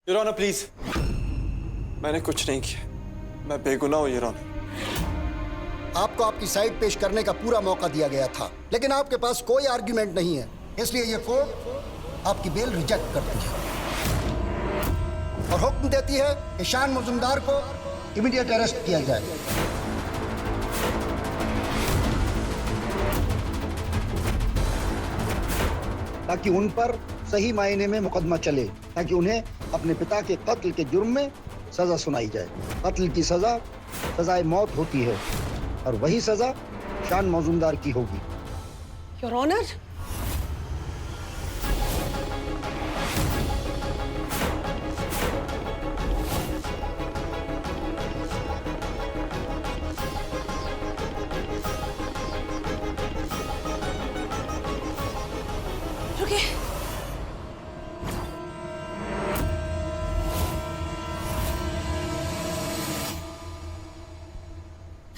Your honour please, मैंने कुछ नहीं किया, मैं बेगुनाह हूं योर ऑनर। आपको आपकी साइड पेश करने का पूरा मौका दिया गया था, लेकिन आपके पास कोई आर्ग्यूमेंट नहीं है, इसलिए ये कोर्ट आपकी बेल रिजेक्ट करती है और हुक्म देती है कि शान मजुमदार को इमीडिएट अरेस्ट किया जाए। ताकि उन पर सही मायने में मुकदमा चले, ताकि उन्हें अपने पिता के कत्ल के जुर्म में सजा सुनाई जाए। कत्ल की सजा सजाए मौत होती है और वही सजा शान मजुमदार की होगी। योर ऑनर, रुकिए।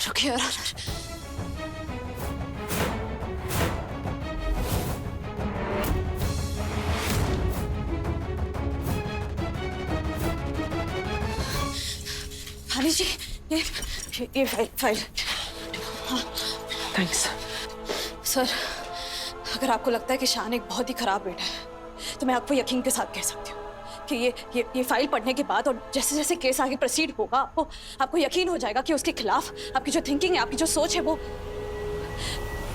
रुकिए योर ऑनर। भाभी जी, ये फाइल। हाँ, थैंक्स। सर, अगर आपको लगता है कि शान एक बहुत ही खराब बेटा है, तो मैं आपको यकीन के साथ कह सकती हूँ कि ये फाइल पढ़ने के बाद और जैसे जैसे केस आगे प्रोसीड होगा, आपको यकीन हो जाएगा कि उसके खिलाफ आपकी जो थिंकिंग है, आपकी जो सोच है, वो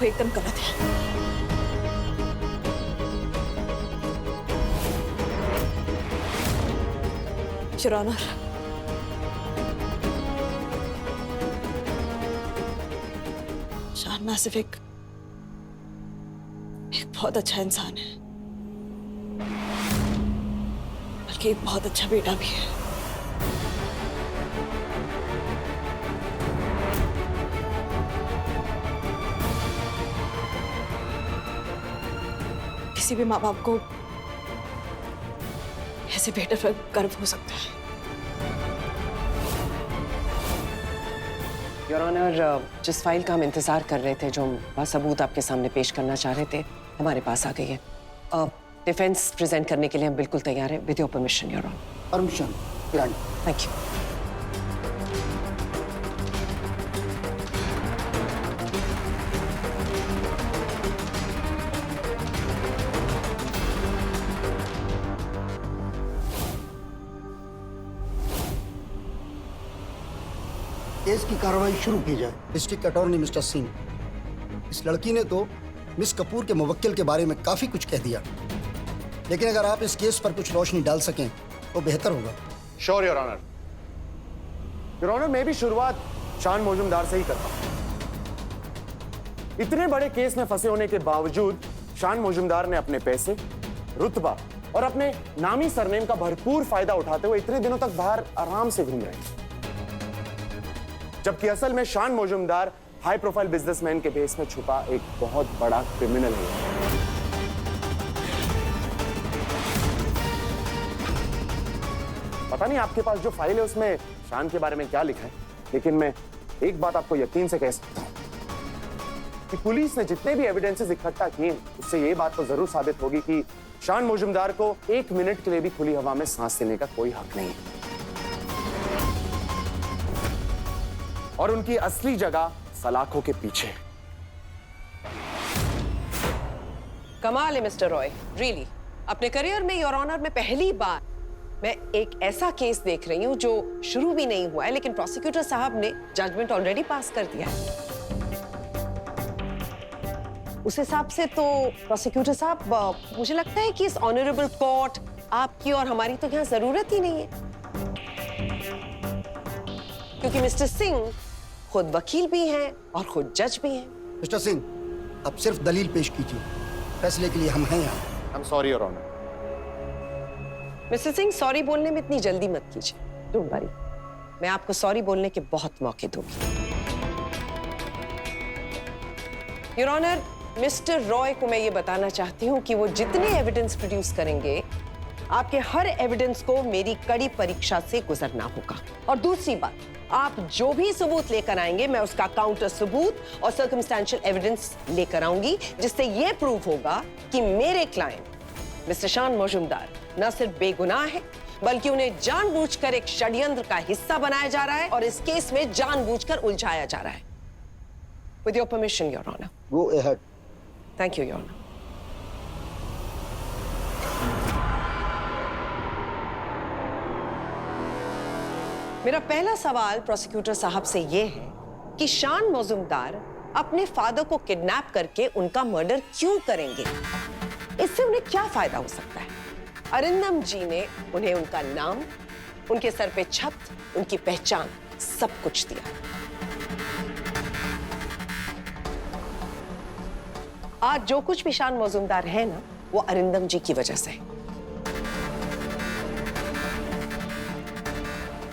एकदम गलत है। योर ऑनर, शान ना सिर्फ एक बहुत अच्छा इंसान है, बल्कि एक बहुत अच्छा बेटा भी है। किसी भी माँ बाप को ऐसे बेटे पर गर्व हो सकता है। योर ऑनर, जिस फाइल का हम इंतजार कर रहे थे, जो हम सबूत आपके सामने पेश करना चाह रहे थे, हमारे पास आ गई है। डिफेंस प्रेजेंट करने के लिए हम बिल्कुल तैयार हैं, with your permission your honour. Permission grant. Thank you. Case की कार्रवाई शुरू की जाए। डिस्ट्रिक्ट अटॉर्नी मिस्टर सिंह, इस लड़की ने तो मिस कपूर के मुवक्किल के बारे में काफी कुछ कह दिया, लेकिन अगर आप इस केस पर कुछ रोशनी डाल सकें तो बेहतर होगा। Sure your honour. Your honour, मैं भी शुरुआत शान मजुमदार से ही करता हूं। इतने बड़े केस में फंसे होने के बावजूद शान मजुमदार ने अपने पैसे, रुतबा और अपने नामी सरनेम का भरपूर फायदा उठाते हुए इतने दिनों तक बाहर आराम से घूम रहे हैं, जबकि असल में शान मजुमदार हाई प्रोफाइल बिजनेसमैन के भेस में छुपा एक बहुत बड़ा क्रिमिनल है। पता नहीं आपके पास जो फाइल है उसमें शान के बारे में क्या लिखा है, लेकिन मैं एक बात आपको यकीन से कह सकता हूं कि पुलिस ने जितने भी एविडेंसेस इकट्ठा किए, उससे ये बात तो जरूर साबित होगी कि शान मजुमदार को एक मिनट के लिए भी खुली हवा में सांस लेने का कोई हक नहीं है और उनकी असली जगह सलाखों के पीछे। कमाल है मिस्टर रॉय, रियली। अपने करियर में योर ऑनर में पहली बार मैं एक ऐसा केस देख रही हूं जो शुरू भी नहीं हुआ है, लेकिन प्रोसिक्यूटर साहब ने जजमेंट ऑलरेडी पास कर दिया है। उस हिसाब से तो प्रोसिक्यूटर साहब, मुझे लगता है कि इस ऑनरेबल कोर्ट आपकी और हमारी तो यहाँ जरूरत ही नहीं है, क्योंकि मिस्टर सिंह खुद वकील भी हैं और खुद जज भी हैं। मिस्टर सिंह, आप सिर्फ दलील पेश कीजिए, फैसले के लिए हम हैं यहाँ। I am sorry your honour. Mister Singh, sorry बोलने में इतनी जल्दी मत कीजिए, डोंट वरी, मैं आपको सॉरी बोलने के बहुत मौके दूंगी। योर ऑनर, मिस्टर रॉय को मैं ये बताना चाहती हूँ कि वो जितने एविडेंस प्रोड्यूस करेंगे, आपके हर एविडेंस को मेरी कड़ी परीक्षा से गुजरना होगा। और दूसरी बात, आप जो भी सबूत लेकर आएंगे, मैं उसका काउंटर सबूत और सर्कमस्टेंशियल एविडेंस लेकर आऊंगी, जिससे यह प्रूव होगा कि मेरे क्लाइंट मिस्टर शान मजुमदार न सिर्फ बेगुनाह है, बल्कि उन्हें जानबूझकर एक षड्यंत्र का हिस्सा बनाया जा रहा है और इस केस में जानबूझकर उलझाया जा रहा है। With your permission, Your Honor. Go ahead. Thank you, Your Honor. मेरा पहला सवाल प्रोसिक्यूटर साहब से यह है कि शान मौजूमदार अपने फादर को किडनैप करके उनका मर्डर क्यों करेंगे? इससे उन्हें क्या फायदा हो सकता है? अरिंदम जी ने उन्हें उनका नाम, उनके सर पे छत, उनकी पहचान, सब कुछ दिया। आज जो कुछ भी शान मौजूमदार है ना, वो अरिंदम जी की वजह से है।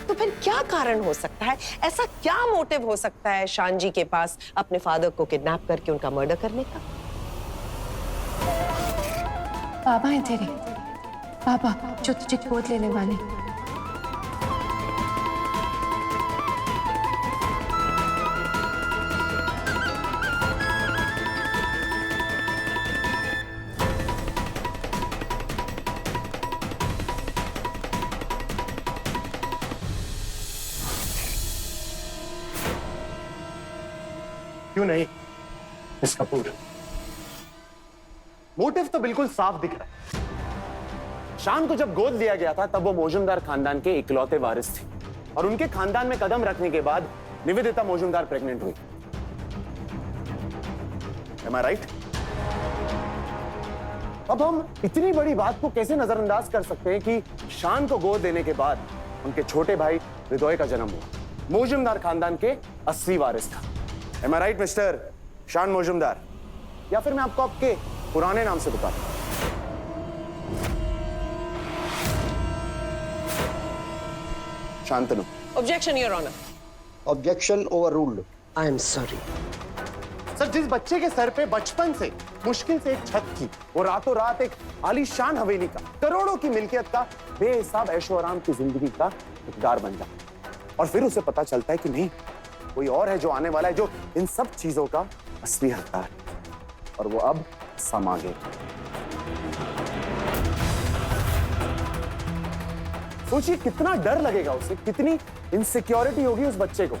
तो फिर क्या कारण हो सकता है? ऐसा क्या मोटिव हो सकता है शान जी के पास अपने फादर को किडनैप करके उनका मर्डर करने का? बाबा है तेरे, बाबा जो तुझे गोद लेने वाले। क्यों नहीं मिस कपूर? मोटिव तो बिल्कुल साफ दिख रहा है। शान को जब गोद लिया गया था तब वो मौजूमदार खानदान के इकलौते वारिस थे और उनके खानदान में कदम रखने के बाद निवेदिता मौजूमदार प्रेग्नेंट हुई। Am I right? अब हम इतनी बड़ी बात को कैसे नजरअंदाज कर सकते हैं कि शान को गोद देने के बाद उनके छोटे भाई हृदय का जन्म हुआ, मौजूमदार खानदान के असली वारिस था। Am I right, मिस्टर शान मौजूमदार? या फिर मैं आपको आपके पुराने नाम से पुकारता हूं? Shantanu. Objection, Your Honor. Objection overruled. I am sorry. Sir, जिस बच्चे के सर पे बचपन से मुश्किल से एक छत थी, वो रातों रात एक आलीशान हवेली का, करोड़ों की मिल्कियत का, बेहिसाब ऐशो आराम की जिंदगी का हकदार बन जाता और फिर उसे पता चलता है कि नहीं, कोई और है जो आने वाला है, जो इन सब चीजों का असली हकदार है और वो अब समागे। सोचिए कितना डर लगेगा उसे, कितनी इनसिक्योरिटी होगी उस बच्चे को।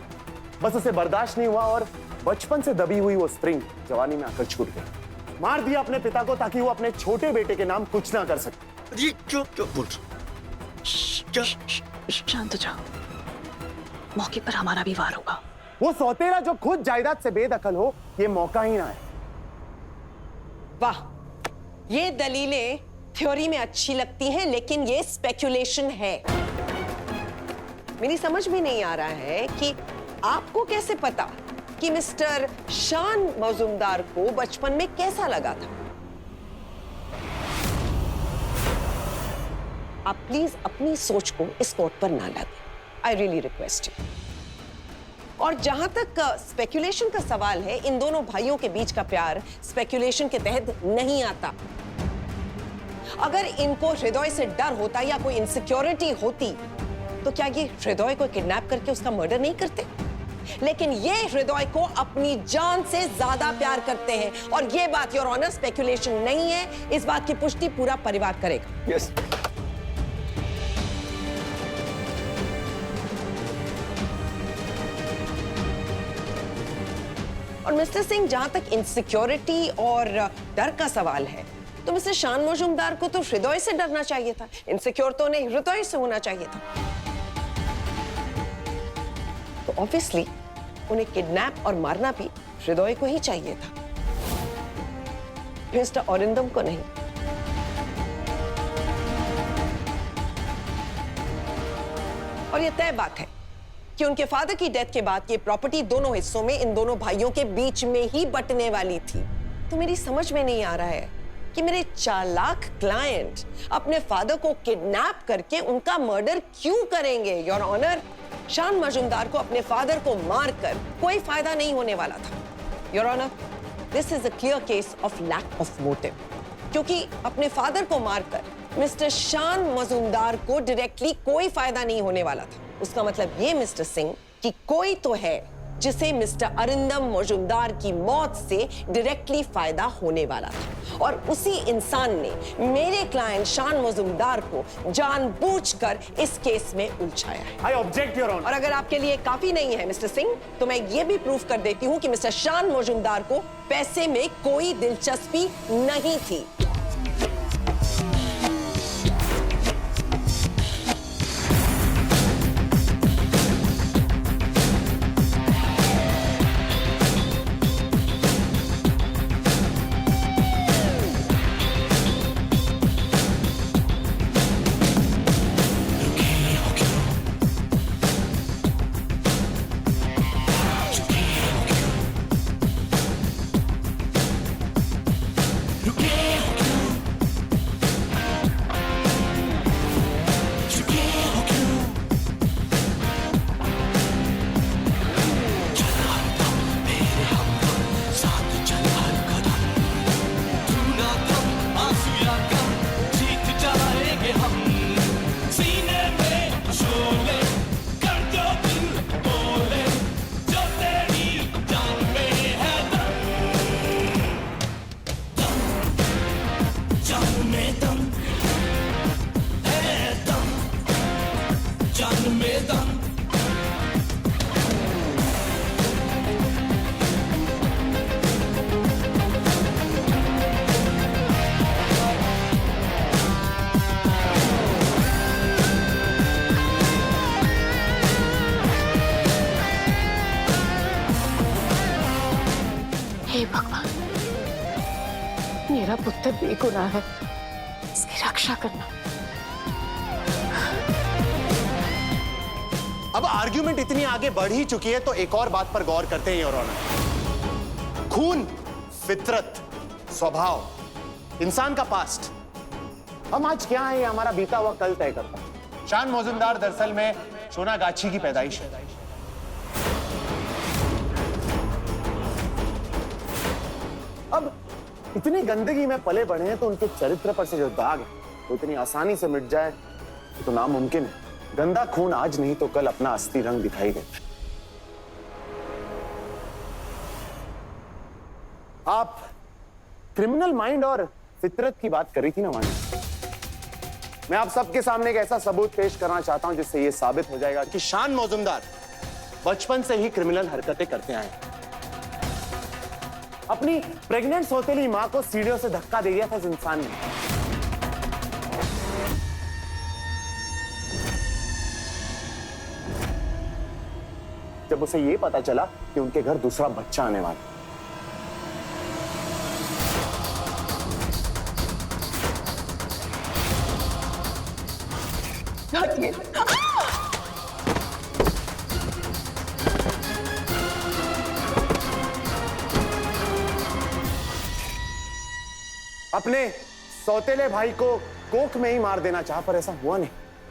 बस उसे बर्दाश्त नहीं हुआ और बचपन से दबी हुई वो स्प्रिंग जवानी में आकर छूट गई। मार दिया अपने पिता को ताकि वो अपने छोटे बेटे के नाम कुछ ना कर सके। ये क्यों बोल क्या? शांत हो जाओ, मौके पर हमारा भी वार होगा। वो सौतेला जो खुद जायदाद से बेदखल हो, ये मौका ही ना है। वाह, ये दलीलें थ्योरी में अच्छी लगती हैं, लेकिन ये स्पेक्यूलेशन है। मेरी समझ में नहीं आ रहा है कि आपको कैसे पता कि मिस्टर शान मौजूमदार को बचपन में कैसा लगा था। आप प्लीज अपनी सोच को इस कोर्ट पर ना लादें। I really request you. और जहां तक स्पेक्यूलेशन का सवाल है, इन दोनों भाइयों के बीच का प्यार स्पेक्यूलेशन के तहत नहीं आता। अगर इनको हृदय से डर होता या कोई इनसिक्योरिटी होती, तो क्या ये हृदय को किडनैप करके उसका मर्डर नहीं करते? लेकिन ये हृदय को अपनी जान से ज्यादा प्यार करते हैं और ये बात योर ऑनर स्पेक्यूलेशन नहीं है। इस बात की पुष्टि पूरा परिवार करेगा। यस। और मिस्टर सिंह, जहां तक इनसिक्योरिटी और डर का सवाल है, तो मिस्टर शान मौजूमदार को तो हृदय से डरना चाहिए था। इनसिक्योर तो उन्हें हृदय से होना चाहिए था। तो ऑब्वियसली उन्हें किडनैप और मारना भी हृदय को ही चाहिए था, मिस्टर अरिंदम को नहीं। और यह तय बात है कि उनके फादर की डेथ के बाद ये प्रॉपर्टी दोनों हिस्सों में इन दोनों भाइयों के बीच में ही बंटने वाली थी। तो मेरी समझ में नहीं आ रहा है कि मेरे चालाक क्लाइंट अपने फादर को किडनैप करके उनका मर्डर क्यों करेंगे। योर ऑनर, शान मजूमदार को अपने फादर को मारकर कोई फायदा नहीं होने वाला था। Your honour, this is a clear case of lack of motive, क्योंकि अपने फादर को मारकर मिस्टर शान मजूमदार को डायरेक्टली कोई फायदा नहीं होने वाला था। उसका मतलब ये मिस्टर सिंह कि कोई तो है जिसे मिस्टर अरिंदम मौजूमदार की मौत से डायरेक्टली फायदा होने वाला था, और उसी इंसान ने मेरे क्लाइंट शान मौजूमदार को जानबूझकर इस केस में उलझाया है। I object your honour. और अगर आपके लिए काफी नहीं है मिस्टर सिंह, तो मैं ये भी प्रूफ कर देती हूँ कि मिस्टर शान मौजूमदार को पैसे में कोई दिलचस्पी नहीं थी। हे भगवान, मेरा पुत्र बेगुनाह है, इसकी रक्षा करना। अब आर्ग्यूमेंट इतनी आगे बढ़ ही चुकी है तो एक और बात पर गौर करते हैं योर ऑनर। खून, फितरत, स्वभाव, इंसान का पास्ट, हम आज क्या है ये हमारा बीता हुआ कल तय करता है। शान मौजूमदार दरअसल में सोनागाछी की पैदाइश है। अब इतनी गंदगी में पले बढ़े हैं तो उनके चरित्र पर से जो दाग है वो इतनी आसानी से मिट जाए तो नामुमकिन है। गंदा खून आज नहीं तो कल अपना असली रंग दिखाई देता है। आप क्रिमिनल माइंड और फितरत की बात कर रही थी ना वाणी। मैं आप सबके सामने एक ऐसा सबूत पेश करना चाहता हूं जिससे यह साबित हो जाएगा कि शान मौजूमदार बचपन से ही क्रिमिनल हरकतें करते आए। अपनी प्रेग्नेंट सौतेली मां को सीढ़ियों से धक्का दे दिया था इस इंसान ने। जब उसे यह पता चला कि उनके घर दूसरा बच्चा आने वाला, अपने सौतेले भाई को कोख में ही मार देना चाहा, पर ऐसा हुआ नहीं।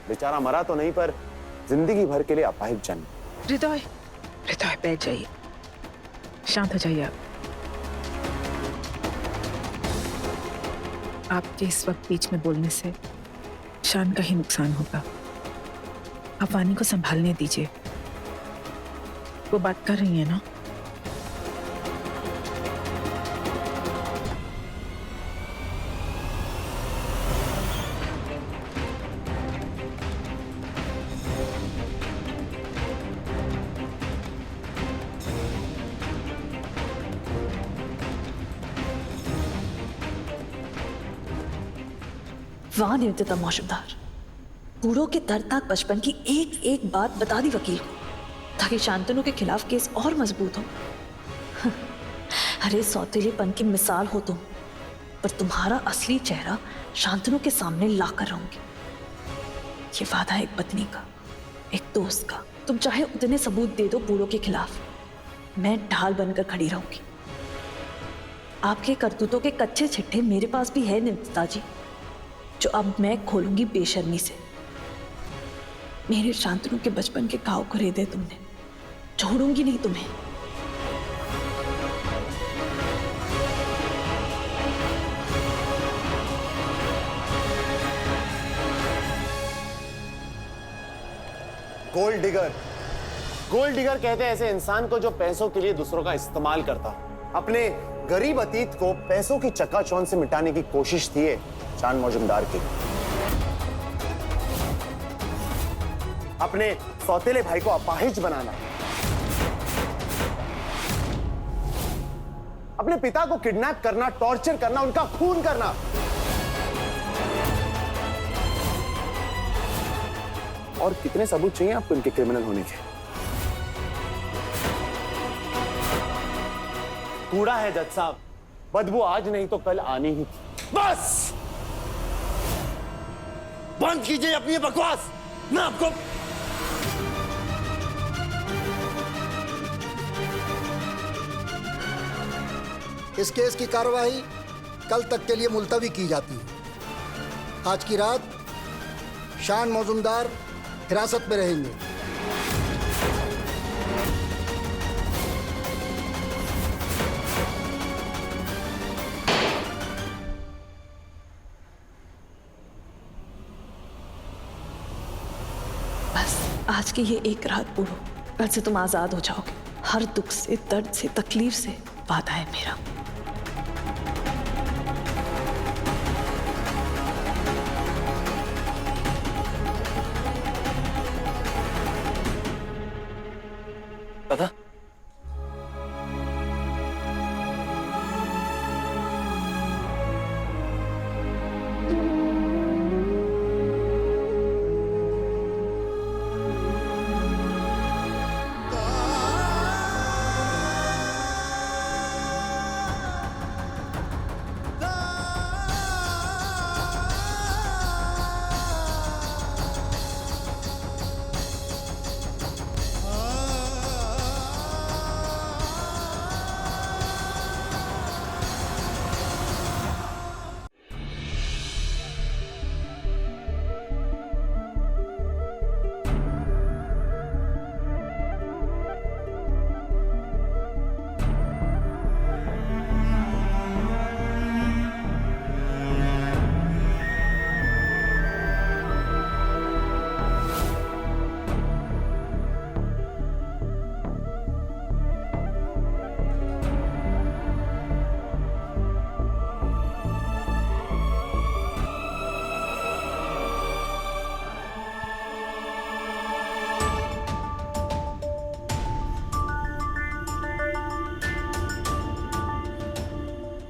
बेचारा मरा तो नहीं, पर जिंदगी भर के लिए अपाहिज जन्म। हृदय, हृदय बैठ जाइए, शांत हो जाइए। आपके इस वक्त बीच में बोलने से शान का ही नुकसान होगा। आप वानी को संभालने दीजिए। वो बात कर रही है ना? वाह न्यूनतम मौजूमदार, बूढ़ों के दर्दनाक बचपन की एक एक बात बता दी वकील को, ताकि शांतनु के खिलाफ केस और मजबूत हो। अरे सौतेलेपन की मिसाल हो तुम, पर तुम्हारा असली चेहरा शांतनु के सामने लाकर रहूंगी। ये वादा है एक पत्नी का, एक दोस्त का। तुम चाहे उतने सबूत दे दो बूढ़ों के खिलाफ, मैं ढाल बनकर खड़ी रहूंगी। आपके करतूतों के कच्चे छिट्टे मेरे पास भी है निम्रता जी, जो अब मैं खोलूंगी बेशर्मी से। मेरे शांतनु के बचपन के घाव को रेदे तुमने, छोड़ूंगी नहीं तुम्हें। गोल्ड डिगर, गोल्ड डिगर कहते हैं ऐसे इंसान को जो पैसों के लिए दूसरों का इस्तेमाल करता, अपने गरीब अतीत को पैसों की चकाचौंध से मिटाने की कोशिश थी शान मौजूमदार की। अपने सौतेले भाई को अपाहिज बनाना, अपने पिता को किडनैप करना, टॉर्चर करना, उनका खून करना, और कितने सबूत चाहिए आपको इनके क्रिमिनल होने के? कूड़ा है जज साहब, बदबू आज नहीं तो कल आनी ही थी। बस बंद कीजिए अपनी बकवास। मैं आपको इस केस की कार्रवाई कल तक के लिए मुलतवी की जाती है। आज की रात शान मौजूमदार हिरासत में रहेंगे। बस आज की ये एक रात पूरो, कल से तुम आजाद हो जाओगे। हर दुख से, दर्द से, तकलीफ से वादा है मेरा। दादा,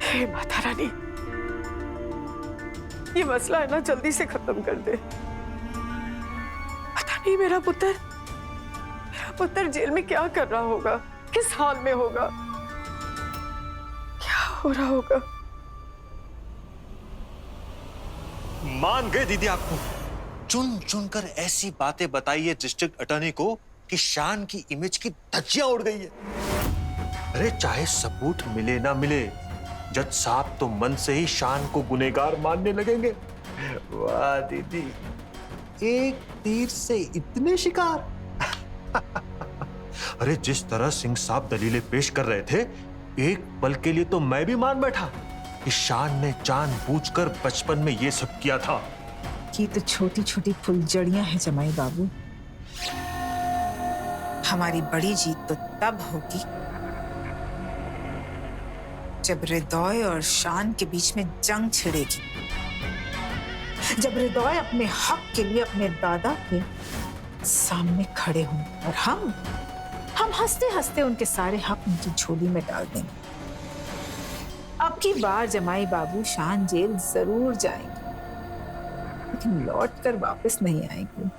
हे माता रानी, ये मसला है ना, जल्दी से खत्म कर दे। पता नहीं मेरा पुत्र जेल में क्या कर रहा होगा, किस हाल में होगा, क्या हो रहा होगा। मान गए दीदी आपको। चुन चुन कर ऐसी बातें बताइए डिस्ट्रिक्ट अटॉर्नी को कि शान की इमेज की धज्जियां उड़ गई है। अरे चाहे सबूत मिले ना मिले, जज साहब तो मन से ही शान को गुनहगार मानने लगेंगे। वाह दीदी, एक तीर से इतने शिकार। अरे जिस तरह सिंह साहब दलीलें पेश कर रहे थे, एक पल के लिए तो मैं भी मान बैठा कि शान ने जानबूझकर बचपन में ये सब किया था। ये तो छोटी छोटी फुलझड़ियां हैं जमाई बाबू। हमारी बड़ी जीत तो तब होगी जब हृदय और शान के बीच में जंग छिड़ेगी, जब हृदय अपने हक के लिए अपने दादा के सामने खड़े हों और हम हंसते हंसते उनके सारे हक उनकी झोली में डाल देंगे। अब की बार जमाई बाबू शान जेल जरूर जाएंगे, लेकिन लौट कर वापस नहीं आएंगे।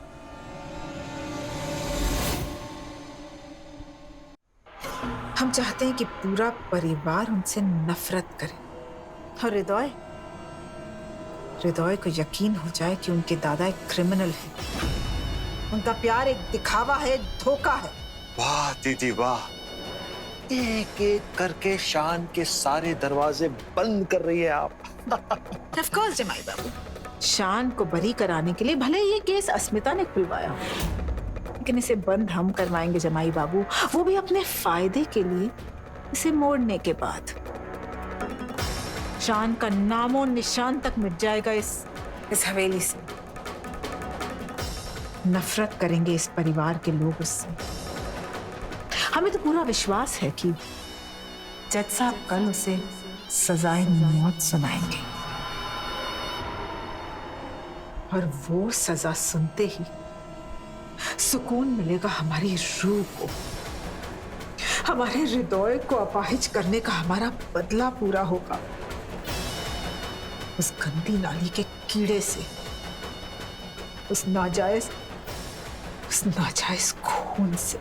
हम चाहते हैं कि पूरा परिवार उनसे नफरत करे और हृदय को यकीन हो जाए कि उनके दादा एक क्रिमिनल है, उनका प्यार एक दिखावा है, एक धोखा है। वाह दीदी वाह, एक एक करके शान के सारे दरवाजे बंद कर रही है आप। ऑफ कोर्स जमाई बाबू, शान को बरी कराने के लिए भले ये केस अस्मिता ने खुलवाया, लेकिन इसे बंद हम करवाएंगे जमाई बाबू, वो भी अपने फायदे के लिए। इसे मोड़ने के बाद शान का नामो निशान तक मिट जाएगा इस हवेली से। नफरत करेंगे इस परिवार के लोग उससे, हमें तो पूरा विश्वास है कि जज साहब कल उसे सजाए मौत सुनाएंगे और वो सजा सुनते ही सुकून मिलेगा हमारी रूह को, हमारे हृदय को अपाहिज करने का हमारा बदला पूरा होगा उस गंदी नाली के कीड़े से, उस नाजायज खून से।